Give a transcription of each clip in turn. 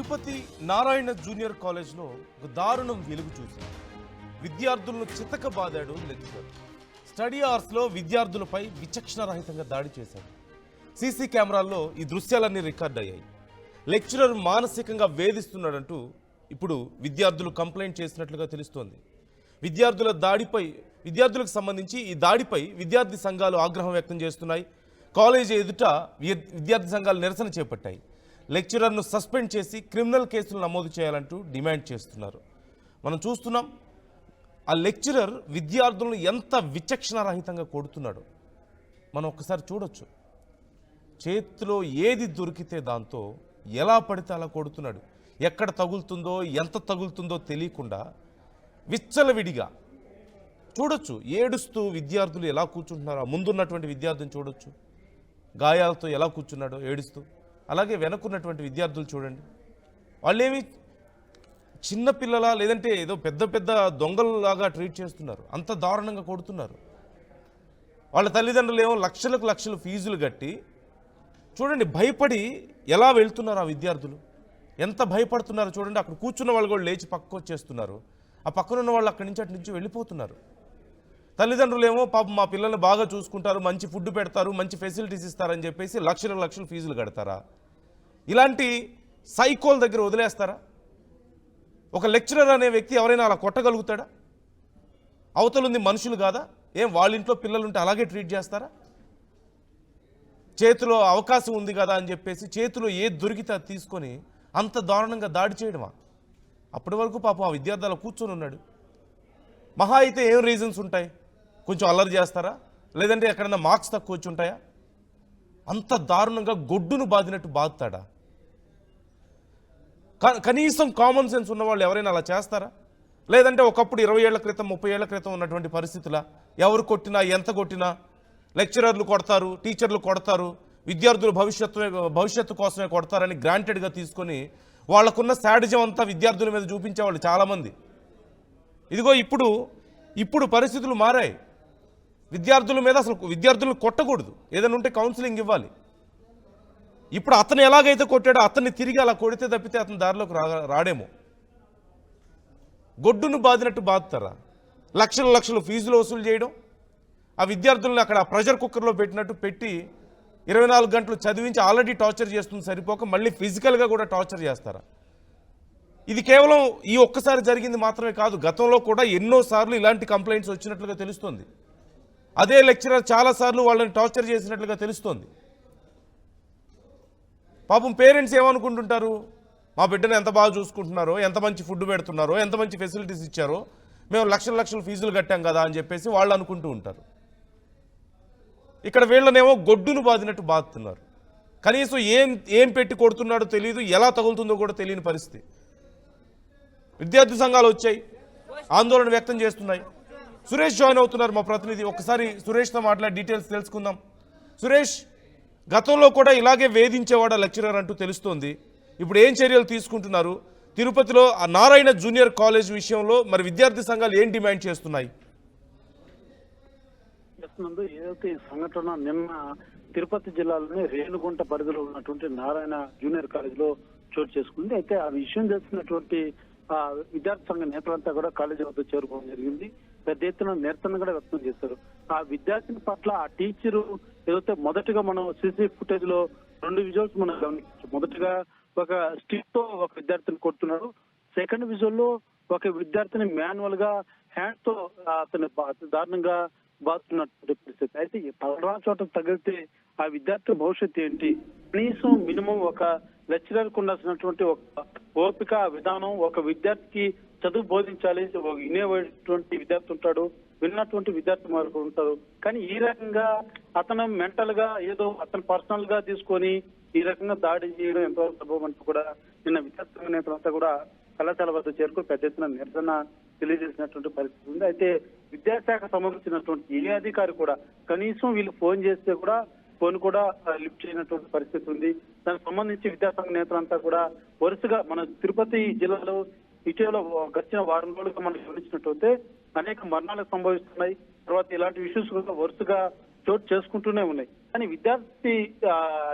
Tirupati Narayana junior కాలేజ్లో ఒక దారుణం వెలుగు చూసింది. విద్యార్థులను చితకబాదాడు లెక్చరర్. స్టడీ అవర్స్లో విద్యార్థులపై విచక్షణారహితంగా దాడి చేశాడు. సీసీ కెమెరాల్లో ఈ దృశ్యాలన్నీ రికార్డ్ అయ్యాయి. లెక్చరర్ మానసికంగా వేధిస్తున్నాడంటూ ఇప్పుడు విద్యార్థులు కంప్లైంట్ చేసినట్లుగా తెలుస్తోంది. విద్యార్థులకు సంబంధించి ఈ దాడిపై విద్యార్థి సంఘాలు ఆగ్రహం వ్యక్తం చేస్తున్నాయి. కాలేజీ ఎదుట విద్యార్థి సంఘాలు నిరసన చేపట్టాయి. లెక్చరర్ను సస్పెండ్ చేసి క్రిమినల్ కేసులు నమోదు చేయాలంటూ డిమాండ్ చేస్తున్నారు. మనం చూస్తున్నాం ఆ లెక్చరర్ విద్యార్థులను ఎంత విచక్షణారహితంగా కొడుతున్నాడో మనం ఒక్కసారి చూడొచ్చు. చేతిలో ఏది దొరికితే దాంతో ఎలా పడితే అలా కొడుతున్నాడు. ఎక్కడ తగులుతుందో ఎంత తగులుతుందో తెలియకుండా విచ్చలవిడిగా చూడొచ్చు. ఏడుస్తూ విద్యార్థులు ఎలా కూర్చుంటున్నారో ముందున్నటువంటి విద్యార్థిని చూడొచ్చు, గాయాలతో ఎలా కూర్చున్నాడో ఏడుస్తూ. అలాగే వెనక్కున్నటువంటి విద్యార్థులు చూడండి, వాళ్ళేమి చిన్నపిల్లలా లేదంటే ఏదో పెద్ద పెద్ద దొంగలలాగా ట్రీట్ చేస్తున్నారు. అంత దారుణంగా కొడుతున్నారు. వాళ్ళ తల్లిదండ్రులు ఏమో లక్షలు ఫీజులు కట్టి చూడండి భయపడి ఎలా వెళ్తున్నారు ఆ విద్యార్థులు, ఎంత భయపడుతున్నారో చూడండి. అక్కడ కూర్చున్న వాళ్ళు కూడా లేచి పక్కకు వచ్చేస్తున్నారు. ఆ పక్కనున్న వాళ్ళు అక్కడి నుంచి అటు నుంచి వెళ్ళిపోతున్నారు. తల్లిదండ్రులు ఏమో పాపం మా పిల్లల్ని బాగా చూసుకుంటారు, మంచి ఫుడ్ పెడతారు, మంచి ఫెసిలిటీస్ ఇస్తారని చెప్పేసి లక్షలు ఫీజులు కడతారా? ఇలాంటి సైకోల దగ్గర వదిలేస్తారా? ఒక లెక్చరర్ అనే వ్యక్తి ఎవరైనా అలా కొట్టగలుగుతాడా? అవతలుంది మనుషులు కాదా? ఏం వాళ్ళ ఇంట్లో పిల్లలుంటే అలాగే ట్రీట్ చేస్తారా? చేతిలో అవకాశం ఉంది కదా అని చెప్పేసి చేతిలో ఏది దొరికితే అది తీసుకొని అంత దారుణంగా దాడి చేయడమా? అప్పటి వరకు పాపం ఆ విద్యార్థి అలా కూర్చొని ఉన్నాడు. మహా అయితే ఏం రీజన్స్ ఉంటాయి? కొంచెం అల్లరి చేస్తారా, లేదంటే ఎక్కడన్నా మార్క్స్ తక్కువ వచ్చి ఉంటాయా? అంత దారుణంగా గొడ్డును బాదినట్టు బాదుతాడా? కనీసం కామన్ సెన్స్ ఉన్నవాళ్ళు ఎవరైనా అలా చేస్తారా? లేదంటే ఒకప్పుడు 20 ఏళ్ల క్రితం 30 ఏళ్ల క్రితం ఉన్నటువంటి పరిస్థితుల ఎవరు కొట్టినా ఎంత కొట్టినా లెక్చరర్లు కొడతారు, టీచర్లు కొడతారు, విద్యార్థులు భవిష్యత్తు కోసమే కొడతారని గ్రాంటెడ్గా తీసుకొని వాళ్ళకున్న శాడిజం అంతా విద్యార్థుల మీద చూపించేవాళ్ళు చాలామంది. ఇదిగో ఇప్పుడు పరిస్థితులు మారాయి. విద్యార్థుల మీద అసలు విద్యార్థులను కొట్టకూడదు, ఏదైనా ఉంటే కౌన్సిలింగ్ ఇవ్వాలి. ఇప్పుడు అతను ఎలాగైతే కొట్టాడో అతన్ని తిరిగి అలా కొడితే తప్పితే అతని దారిలోకి రాడేమో. గొడ్డును బాదినట్టు బాదుతారా? లక్షలు ఫీజులు వసూలు చేయడం, ఆ విద్యార్థులను అక్కడ ప్రెషర్ కుక్కర్లో పెట్టినట్టు పెట్టి 24 గంటలు చదివించి ఆల్రెడీ టార్చర్ చేస్తుంది సరిపోక మళ్ళీ ఫిజికల్గా కూడా టార్చర్ చేస్తారా? ఇది కేవలం ఈ ఒక్కసారి జరిగింది మాత్రమే కాదు, గతంలో కూడా ఎన్నోసార్లు ఇలాంటి కంప్లైంట్స్ వచ్చినట్లుగా తెలుస్తోంది. అదే లెక్చరర్ చాలాసార్లు వాళ్ళని టార్చర్ చేసినట్లుగా తెలుస్తోంది. పాపం పేరెంట్స్ ఏమనుకుంటుంటారు, మా బిడ్డను ఎంత బాగా చూసుకుంటున్నారో, ఎంత మంచి ఫుడ్ పెడుతున్నారో, ఎంత మంచి ఫెసిలిటీస్ ఇచ్చారో, మేము లక్షలు ఫీజులు కట్టాం కదా అని చెప్పేసి వాళ్ళు అనుకుంటూ ఉంటారు. ఇక్కడ వీళ్ళనేమో గొడ్డును బాదినట్టు బాదుతున్నారు. కనీసం ఏం పెట్టి కొడుతున్నాడో తెలియదు, ఎలా తగులుతుందో కూడా తెలియని పరిస్థితి. విద్యార్థి సంఘాలు వచ్చాయి, ఆందోళన వ్యక్తం చేస్తున్నాయి. సురేష్ జాయిన్ అవుతున్నారు, మా ప్రతినిధి. ఒక్కసారి సురేష్తో మాట్లాడి డీటెయిల్స్ తెలుసుకుందాం. సురేష్, గతంలో కూడా ఇలాగే వేధించేవాడ లెక్చరర్ అంటూ తెలుస్తోంది. ఇప్పుడు ఏం చర్యలు తీసుకుంటున్నారు? తిరుపతిలో ఆ నారాయణ జూనియర్ కాలేజ్ విషయంలో మరి విద్యార్థి సంఘాలు ఏం డిమాండ్ చేస్తున్నాయి? ఏదైతే ఈ సంఘటన నిన్న తిరుపతి జిల్లాలోని రేణుగుంట పరిధిలో ఉన్నటువంటి నారాయణ జూనియర్ కాలేజ్ లో చోటు చేసుకుంది. అయితే ఆ విషయం తెలిసినటువంటి విద్యార్థి సంఘ నేతలంతా కూడా కాలేజీ వద్ద చేరుకోవడం జరిగింది. పెద్ద ఎత్తున నిరసన కూడా వ్యక్తం చేశారు. ఆ విద్యార్థిని పట్ల ఆ టీచరు ఏదైతే మొదటగా మనం సీసీ ఫుటేజ్ లో 2 విజువల్స్ మనం గమనించవచ్చు. మొదటగా ఒక స్టిక్ తో ఒక విద్యార్థిని కొడుతున్నాడు. సెకండ్ విజువల్ లో ఒక విద్యార్థిని మాన్యువల్ గా హ్యాండ్ తో అతని దారుణంగా బాగుతున్నటువంటి పరిస్థితి. అయితే తగడా చోట తగిలితే ఆ విద్యార్థి భవిష్యత్తు ఏంటి? కనీసం మినిమం ఒక లెక్చరర్ కు ఉండాల్సినటువంటి ఒక ఓపిక విధానం, ఒక విద్యార్థికి చదువు బోధించాలి. వినేటువంటి విద్యార్థి ఉంటాడు, విన్నటువంటి విద్యార్థి మరొకరు ఉంటారు. కానీ ఈ రకంగా అతను మెంటల్ గా ఏదో అతను పర్సనల్ గా తీసుకొని ఈ రకంగా దాడి చేయడం ఎంతవరకు సంభవం అంటూ కూడా నిన్న విద్యార్థి నేతలంతా కూడా కళాశాల వద్ద చేరుకుని పెద్ద ఎత్తున నిరసన తెలియజేసినటువంటి పరిస్థితి ఉంది. అయితే విద్యాశాఖ సంబంధించినటువంటి ఏ అధికారి కూడా కనీసం వీళ్ళు ఫోన్ చేస్తే కూడా ఫోన్ కూడా లిఫ్ట్ చేయనటువంటి పరిస్థితి ఉంది. దానికి సంబంధించి విద్యాసంఘ నేతలంతా కూడా వరుసగా మన తిరుపతి జిల్లాలో ఇటీవల గడిచిన వారం రోజులుగా మనం గమనించినట్లయితే అనేక మరణాలు సంభవిస్తున్నాయి. తర్వాత ఇలాంటి ఇష్యూస్ కూడా వరుసగా చోటు చేసుకుంటూనే ఉన్నాయి. కానీ విద్యార్థి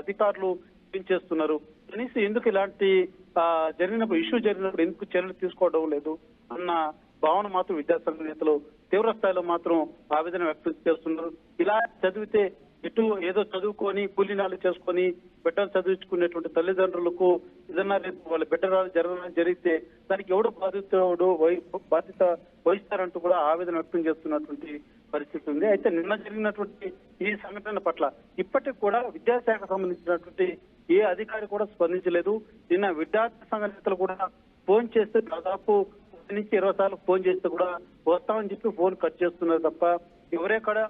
అధికారులు ఏం చేస్తున్నారు? కనీసం ఎందుకు ఇలాంటి జరిగినప్పుడు ఇష్యూ జరిగినప్పుడు ఎందుకు చర్యలు తీసుకోవడం లేదు అన్న భావన మాత్రం విద్యాసంఘ నేతలు తీవ్ర స్థాయిలో మాత్రం ఆవేదన వ్యక్తం చేస్తున్నారు. ఇలా చదివితే ఇటు ఏదో చదువుకొని కూలీనాలు చేసుకొని బిడ్డలు చదివించుకునేటువంటి తల్లిదండ్రులకు ఏదన్నా రేపు వాళ్ళ బిడ్డరాలు జరిగితే దానికి ఎవడు బాధ్యత వహిస్తారంటూ కూడా ఆవేదన వ్యక్తం చేస్తున్నటువంటి పరిస్థితి ఉంది. అయితే నిన్న జరిగినటువంటి ఈ సంఘటన పట్ల ఇప్పటికి కూడా విద్యాశాఖకు సంబంధించినటువంటి ఏ అధికారి కూడా స్పందించలేదు. నిన్న విద్యార్థి సంఘ నేతలు కూడా ఫోన్ చేస్తే దాదాపు 10 నుంచి 20 సార్లు ఫోన్ చేస్తే కూడా వస్తామని చెప్పి ఫోన్ కట్ చేస్తున్నారు తప్ప ఎవరే కూడా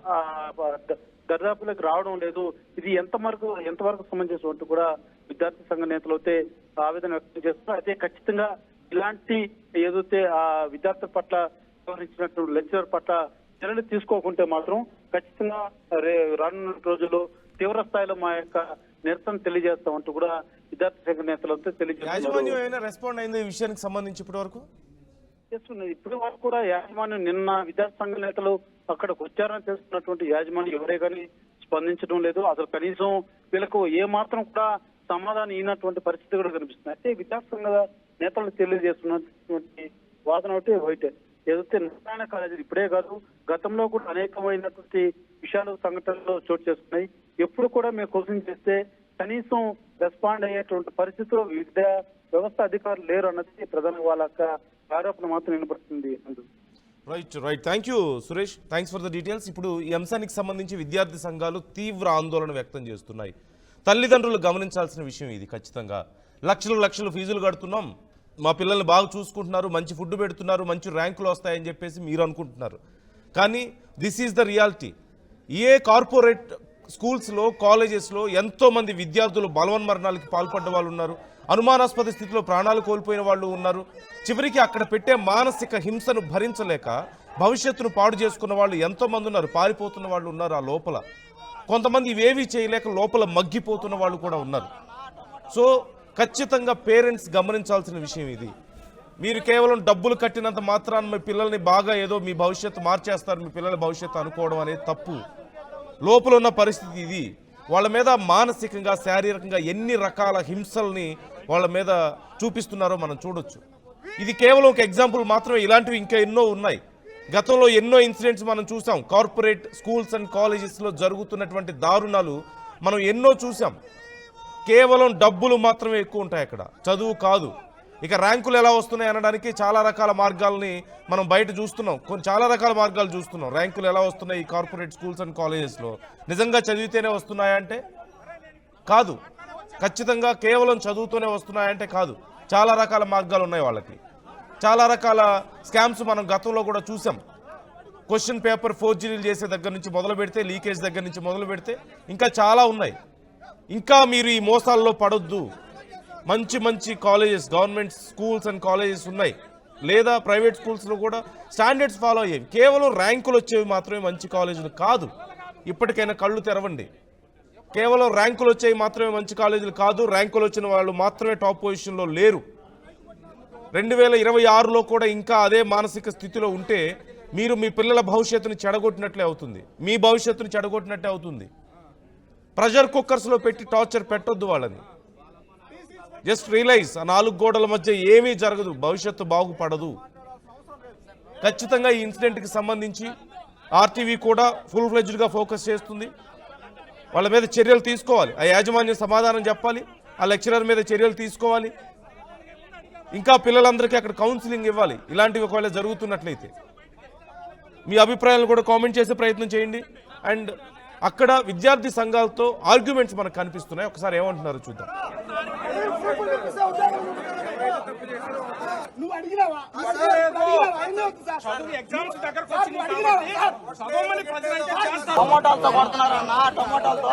దర్యాప్తులకు రావడం లేదు. ఇది ఎంతవరకు సమంజసం అంటూ కూడా విద్యార్థి సంఘ నేతలు అయితే ఆవేదన వ్యక్తం చేస్తున్నారు. అయితే ఖచ్చితంగా ఇలాంటి ఏదైతే ఆ విద్యార్థుల పట్ల వ్యవహరించినటువంటి లెక్చరర్ పట్ల చర్యలు తీసుకోకుంటే మాత్రం ఖచ్చితంగా రానున్న రోజుల్లో తీవ్ర స్థాయిలో మా యొక్క నిరసన తెలియజేస్తామంటూ కూడా విద్యార్థి సంఘ నేతలతో తెలియజేస్తున్నారు. రెస్పాండ్ అయింది ఈ విషయానికి సంబంధించి ఇప్పటి వరకు ఇప్పటి వరకు కూడా యాజమాన్యం నిన్న విద్యార్థి సంఘ నేతలు అక్కడికి వచ్చారని తెలుస్తున్నటువంటి యాజమాన్యం ఎవరే కానీ స్పందించడం లేదు. అసలు కనీసం వీళ్ళకు ఏ మాత్రం కూడా సమాధానం అయినటువంటి పరిస్థితి కూడా కనిపిస్తుంది. అయితే విద్యార్థి సంఘ నేతలు తెలియజేస్తున్నటువంటి వాదన ఒకటి ఒకటే ఏదైతే నారాయణ కాలేజీలు ఇప్పుడే కాదు గతంలో కూడా అనేకమైనటువంటి విషయాలు సంఘటనలు చోటు చేసుకున్నాయి. ఎప్పుడు కూడా మేము క్వశ్చన్ చేస్తే కనీసం రెస్పాండ్ అయ్యేటువంటి పరిస్థితుల్లో విద్యా వ్యవస్థ అధికారులు లేరు అన్నది ప్రధాన వాళ్ళ ఆరోపణ మాత్రం వినపడుతుంది. Right thank you Suresh, thanks for the details. ఇప్పుడు ఈ అంశానికి సంబంధించి విద్యార్థి సంఘాలు తీవ్ర ఆందోళన వ్యక్తం చేస్తున్నాయి. తల్లిదండ్రులు గమనించాల్సిన విషయం ఇది. ఖచ్చితంగా లక్షలు ఫీజులు కడుతున్నాం, మా పిల్లల్ని బాగా చూసుకుంటున్నారు, మంచి ఫుడ్ పెడుతున్నారు, మంచి ర్యాంకులు వస్తాయని చెప్పేసి మీరు అనుకుంటున్నారు. కానీ this is the reality. A corporate స్కూల్స్లో కాలేజెస్లో ఎంతోమంది విద్యార్థులు బలవన్మరణాలకి పాల్పడ్డ వాళ్ళు ఉన్నారు, అనుమానాస్పద స్థితిలో ప్రాణాలు కోల్పోయిన వాళ్ళు ఉన్నారు. చివరికి అక్కడ పెట్టే మానసిక హింసను భరించలేక భవిష్యత్తును పాడు చేసుకున్న వాళ్ళు ఎంతోమంది ఉన్నారు, పారిపోతున్న వాళ్ళు ఉన్నారు. ఆ లోపల కొంతమంది ఇవేవీ చేయలేక లోపల మగ్గిపోతున్న వాళ్ళు కూడా ఉన్నారు. సో ఖచ్చితంగా పేరెంట్స్ గమనించాల్సిన విషయం ఇది. మీరు కేవలం డబ్బులు కట్టినంత మాత్రాన మీ పిల్లల్ని బాగా ఏదో మీ భవిష్యత్తు మార్చేస్తారు, మీ పిల్లల భవిష్యత్తు అనుకోవడం అనేది తప్పు. లోపల ఉన్న పరిస్థితి ఇది. వాళ్ళ మీద మానసికంగా శారీరకంగా ఎన్ని రకాల హింసల్ని వాళ్ళ మీద చూపిస్తున్నారో మనం చూడొచ్చు. ఇది కేవలం ఒక ఎగ్జాంపుల్ మాత్రమే, ఇలాంటివి ఇంకా ఎన్నో ఉన్నాయి. గతంలో ఎన్నో ఇన్సిడెంట్స్ మనం చూసాం. కార్పొరేట్ స్కూల్స్ అండ్ కాలేజెస్లో జరుగుతున్నటువంటి దారుణాలు మనం ఎన్నో చూసాం. కేవలం డబ్బులు మాత్రమే ఎక్కువ ఉంటాయి అక్కడ, చదువు కాదు. ఇక ర్యాంకులు ఎలా వస్తున్నాయి అనడానికి చాలా రకాల మార్గాల్ని మనం బయట చూస్తున్నాం, చాలా రకాల మార్గాలు చూస్తున్నాం. ర్యాంకులు ఎలా వస్తున్నాయి ఈ కార్పొరేట్ స్కూల్స్ అండ్ కాలేజెస్లో? నిజంగా చదివితేనే వస్తున్నాయంటే కాదు, ఖచ్చితంగా కేవలం చదువుతూనే వస్తున్నాయంటే కాదు. చాలా రకాల మార్గాలు ఉన్నాయి వాళ్ళకి. చాలా రకాల స్కామ్స్ మనం గతంలో కూడా చూసాం. క్వశ్చన్ పేపర్ ఫోర్జరీలు చేసే దగ్గర నుంచి మొదలు పెడితే, లీకేజ్ దగ్గర నుంచి మొదలు పెడితే ఇంకా చాలా ఉన్నాయి. ఇంకా మీరు ఈ మోసాల్లో పడొద్దు. మంచి colleges, government schools and colleges ఉన్నాయి, లేదా ప్రైవేట్ స్కూల్స్లో కూడా స్టాండర్డ్స్ ఫాలో అయ్యేవి. కేవలం ర్యాంకులు వచ్చేవి మాత్రమే మంచి కాలేజీలు కాదు. ఇప్పటికైనా కళ్ళు తెరవండి. కేవలం ర్యాంకులు వచ్చేవి మాత్రమే మంచి కాలేజీలు కాదు, ర్యాంకులు వచ్చిన వాళ్ళు మాత్రమే టాప్ పొజిషన్లో లేరు. 2026లో కూడా ఇంకా అదే మానసిక స్థితిలో ఉంటే మీరు మీ పిల్లల భవిష్యత్తుని చెడగొట్టినట్లే అవుతుంది, మీ భవిష్యత్తుని చెడగొట్టినట్టే అవుతుంది. ప్రెషర్ కుక్కర్స్లో పెట్టి టార్చర్ పెట్టొద్దు వాళ్ళని. జస్ట్ రియలైజ్, ఆ 4 గోడల మధ్య ఏమీ జరగదు, భవిష్యత్తు బాగుపడదు. ఖచ్చితంగా ఈ ఇన్సిడెంట్కి సంబంధించి ఆర్టీవీ కూడా ఫుల్ ఫ్లెడ్జ్డ్గా ఫోకస్ చేస్తుంది. వాళ్ళ మీద చర్యలు తీసుకోవాలి, ఆ యాజమాన్యం సమాధానం చెప్పాలి, ఆ లెక్చరర్ మీద చర్యలు తీసుకోవాలి. ఇంకా పిల్లలందరికీ అక్కడ కౌన్సిలింగ్ ఇవ్వాలి ఇలాంటివి ఒకవేళ జరుగుతున్నట్లయితే. మీ అభిప్రాయాలను కూడా కామెంట్ చేసే ప్రయత్నం చేయండి. అండ్ అక్కడ విద్యార్థి సంఘాలతో ఆర్గ్యుమెంట్స్ మనకు కనిపిస్తున్నాయి, ఒకసారి ఏమంటున్నారో చూద్దాం. టొమాటోలతో కొడుతున్నారన్నా, టొమాటోలతో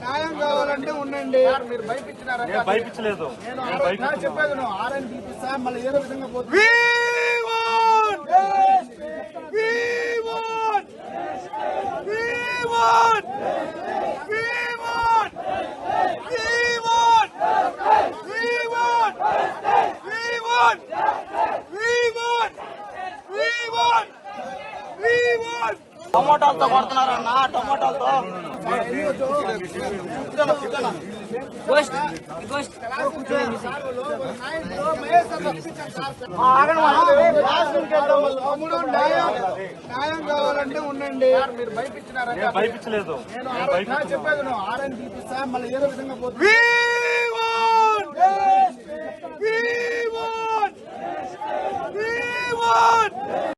న్యాయం కావాలంటే ఉండండి. మీరు భయపించినారా? భయపించలేదు, చెప్పేది నువ్వు ఆర్ఎన్ పిలిపిస్తా, మళ్ళీ ఏదో విధంగా పోతుంది. We టమోటాలతో కొడుతున్నారన్న టమోటాలతో న్యాయం కావాలంటే ఉండండి. మీరు భయపించినారా? భయపించలేదు. నేను చెప్పేది నువ్వు ఆర్ఎన్ పిలిపిస్తా, మళ్ళీ ఏదో విధంగా పోతుంది.